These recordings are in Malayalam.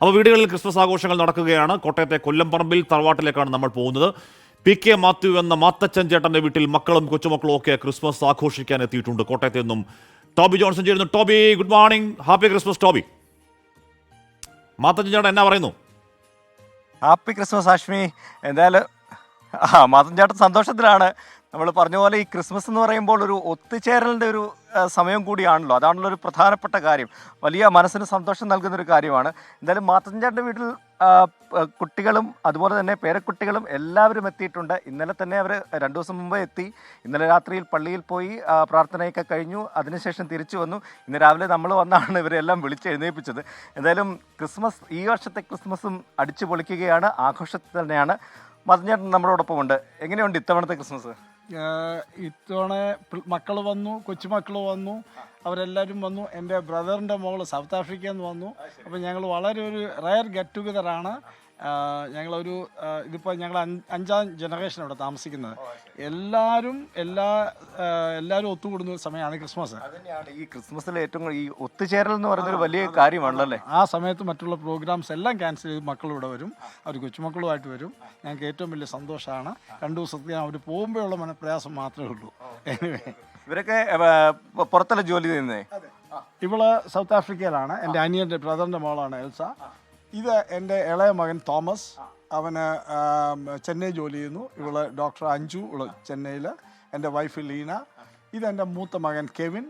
അപ്പോൾ വീടുകളിൽ ക്രിസ്മസ് ആഘോഷങ്ങൾ നടക്കുകയാണ്. കോട്ടയത്തെ കൊല്ലംപറമ്പിൽ തറവാട്ടിലേക്കാണ് നമ്മൾ പോകുന്നത്. PK മാത്യു എന്ന മാത്തച്ചൻ ചേട്ടന്റെ വീട്ടിൽ മക്കളും കൊച്ചുമക്കളും ഒക്കെ ക്രിസ്മസ് ആഘോഷിക്കാൻ എത്തിയിട്ടുണ്ട്. കോട്ടയത്ത് നിന്നും ടോബി ജോൺസൺ ചേരുന്നു. Toby, good morning, happy Christmas. Toby, Mathachan ചേട്ടൻ എന്നാ പറയുന്നു? Happy Christmas Ashmi. എന്തായാലും മാത്തൻ ചേട്ടൻ സന്തോഷത്തിലാണ്. നമ്മൾ പറഞ്ഞ പോലെ ഈ ക്രിസ്മസ് എന്ന് പറയുമ്പോൾ ഒരു ഒത്തുചേരലിൻ്റെ ഒരു സമയം കൂടിയാണല്ലോ. അതാണല്ലോ ഒരു പ്രധാനപ്പെട്ട കാര്യം. വലിയ മനസ്സിന് സന്തോഷം നൽകുന്നൊരു കാര്യമാണ്. എന്തായാലും മാത്തൻ ചേട്ടൻ്റെ വീട്ടിൽ കുട്ടികളും അതുപോലെ തന്നെ പേരക്കുട്ടികളും എല്ലാവരും എത്തിയിട്ടുണ്ട്. ഇന്നലെ തന്നെ അവർ 2 ദിവസം മുമ്പ് എത്തി. ഇന്നലെ രാത്രിയിൽ പള്ളിയിൽ പോയി പ്രാർത്ഥനയൊക്കെ കഴിഞ്ഞു. അതിനുശേഷം തിരിച്ചു വന്നു. ഇന്ന് രാവിലെ നമ്മൾ വന്നാണ് ഇവരെല്ലാം വിളിച്ചെഴുന്നേൽപ്പിച്ചത്. എന്തായാലും ക്രിസ്മസ്, ഈ വർഷത്തെ ക്രിസ്മസും അടിച്ചു പൊളിക്കുകയാണ്, ആഘോഷത്തിൽ തന്നെയാണ്. മാത്തൻ ചേട്ടൻ നമ്മളോടൊപ്പം ഉണ്ട്. എങ്ങനെയുണ്ട് ഇത്തവണത്തെ ക്രിസ്മസ്? ഇത്തവണ മക്കൾ വന്നു, കൊച്ചുമക്കൾ വന്നു, അവരെല്ലാവരും വന്നു. എൻ്റെ ബ്രദറിൻ്റെ മോള് സൗത്ത് ആഫ്രിക്കയിൽ നിന്ന് വന്നു. അപ്പോൾ ഞങ്ങൾ വളരെ ഒരു റയർ ഗെറ്റ് ടുഗദറാണ്. ഞങ്ങളൊരു ഇതിപ്പോൾ ഞങ്ങൾ 5ാം ജനറേഷൻ ഇവിടെ താമസിക്കുന്നത്. എല്ലാവരും ഒത്തുകൂടുന്ന ഒരു സമയമാണ് ക്രിസ്മസ്. അതുതന്നെയാണ് ഈ ക്രിസ്മസിൽ ഏറ്റവും ഈ ഒത്തുചേരൽ എന്ന് പറയുന്നൊരു വലിയ കാര്യമാണല്ലോ അല്ലേ? ആ സമയത്ത് മറ്റുള്ള പ്രോഗ്രാംസ് എല്ലാം ക്യാൻസൽ ചെയ്ത് മക്കളിവിടെ വരും. അവർ കൊച്ചുമക്കളുമായിട്ട് വരും. ഞങ്ങൾക്ക് ഏറ്റവും വലിയ സന്തോഷമാണ്. 2 ദിവസത്തിൽ അവർ പോകുമ്പോഴുള്ള മനപ്രയാസം മാത്രമേ ഉള്ളൂ. ഇവരൊക്കെ പുറത്തല്ല ജോലി ചെയ്യുന്നത്. ഇവള് സൗത്ത് ആഫ്രിക്കയിലാണ്. എൻ്റെ അനിയൻ്റെ ബ്രദറിൻ്റെ മോളാണ് എൽസ. ഇത് എൻ്റെ ഇളയ മകൻ തോമസ്, അവന് ചെന്നൈ ജോലി ചെയ്യുന്നു. ഇവള് ഡോക്ടർ അഞ്ജു, ഇവള് ചെന്നൈയിൽ. എൻ്റെ വൈഫ് ലീന. ഇതെൻ്റെ മൂത്ത മകൻ കെവിൻ,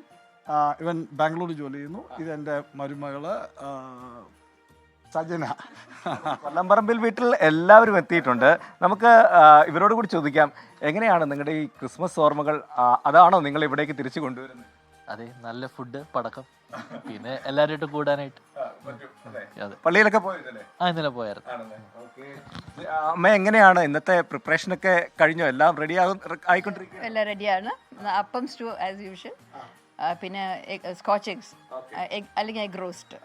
ഇവൻ ബാംഗ്ലൂർ ജോലി ചെയ്യുന്നു. ഇതെൻ്റെ മരുമകള് സജന. കൊല്ലംപറമ്പിൽ വീട്ടിൽ എല്ലാവരും എത്തിയിട്ടുണ്ട്. നമുക്ക് ഇവരോട് കൂടി ചോദിക്കാം, എങ്ങനെയാണ് നിങ്ങളുടെ ഈ ക്രിസ്മസ് ഓർമ്മകൾ? അതാണോ നിങ്ങൾ ഇവിടേക്ക് തിരിച്ചു കൊണ്ടുവരുന്നത്? അതെ, നല്ല ഫുഡ്, പടക്കം, പിന്നെ എല്ലാവരുമായിട്ട് കൂടാനായിട്ട്. പള്ളിയിലൊക്കെ പോയതല്ലേ? ഇന്നലെ പോയായിരുന്നു. അമ്മ, എങ്ങനെയാണ് ഇന്നത്തെ പ്രിപ്പറേഷൻ ഒക്കെ കഴിഞ്ഞോ? എല്ലാം റെഡി ആയിക്കൊണ്ടിരിക്കും? എല്ലാം റെഡിയാണ്. അപ്പം സ്റ്റൂ ആസ് യൂഷ്വൽ, പിന്നെ സ്കോച്ച് എഗ്സ് അല്ലെങ്കിൽ എഗ് റോസ്റ്റ്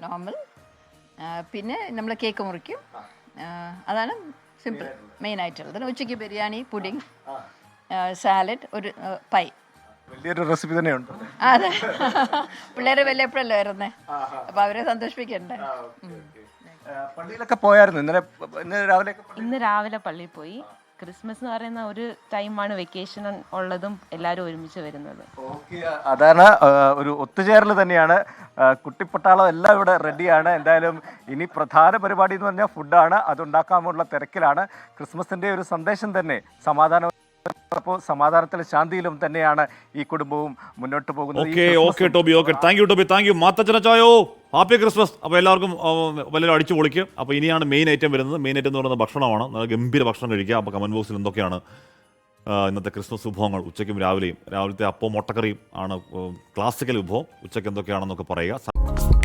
നോർമൽ, പിന്നെ നമ്മൾ കേക്ക് മുറിക്കും. അതാണ് സിമ്പിൾ മെയിൻ ആയിട്ടുള്ളത്. പിന്നെ ഉച്ചയ്ക്ക് ബിരിയാണി, പുഡിംഗ്, സാലഡ്, ഒരു പൈ. വലിയൊരു റെസിപ്പി തന്നെയുണ്ട്. അതെ, പിള്ളേർ വല്ലപ്പോഴല്ലേ വരുന്നേ, അപ്പൊ അവരെ സന്തോഷിപ്പിക്കണ്ടേ. പള്ളിയിലൊക്കെ പോയായിരുന്നു ഇന്ന് രാവിലെ പള്ളിയിൽ പോയി. ക്രിസ്മസ് എന്ന് പറയുന്ന ഒരു ടൈമാണ് വെക്കേഷൻ ഉള്ളതും എല്ലാവരും ഒരുമിച്ച് വരുന്നത്. അതാണ് ഒരു ഒത്തുചേരൽ തന്നെയാണ്. കുട്ടിപ്പട്ടാളം എല്ലാം ഇവിടെ റെഡിയാണ്. എന്തായാലും ഇനി പ്രധാന പരിപാടി എന്ന് പറഞ്ഞാൽ ഫുഡാണ്. അതുണ്ടാക്കാനുള്ള തിരക്കിലാണ്. ക്രിസ്മസിന്റെ ഒരു സന്ദേശം തന്നെ സമാധാനം. അപ്പോൾ സമാധാനത്തിലും ശാന്തിയിലും തന്നെയാണ് ഈ കുടുംബവും മുന്നോട്ട് പോകുന്നത്. താങ്ക് യു മാത്തച്ചനച്ചായോ. Happy Christmas. അപ്പോൾ എല്ലാവർക്കും വല്ലതും അടിച്ചു പൊളിക്കും. അപ്പോൾ ഇനിയാണ് മെയിൻ ഐറ്റം വരുന്നത്. മെയിൻ ഐറ്റം എന്ന് പറയുന്നത് ഭക്ഷണമാണ്. നല്ല ഗംഭീര ഭക്ഷണം കഴിക്കുക. അപ്പോൾ കമന്റ് ബോക്സിൽ എന്തൊക്കെയാണ് ഇന്നത്തെ ക്രിസ്മസ് വിഭവങ്ങൾ? ഉച്ചയ്ക്കും രാവിലെയും. രാവിലത്തെ അപ്പവും മുട്ടക്കറിയും ആണ് ക്ലാസിക്കൽ വിഭവം. ഉച്ചയ്ക്ക് എന്തൊക്കെയാണെന്നൊക്കെ പറയുക.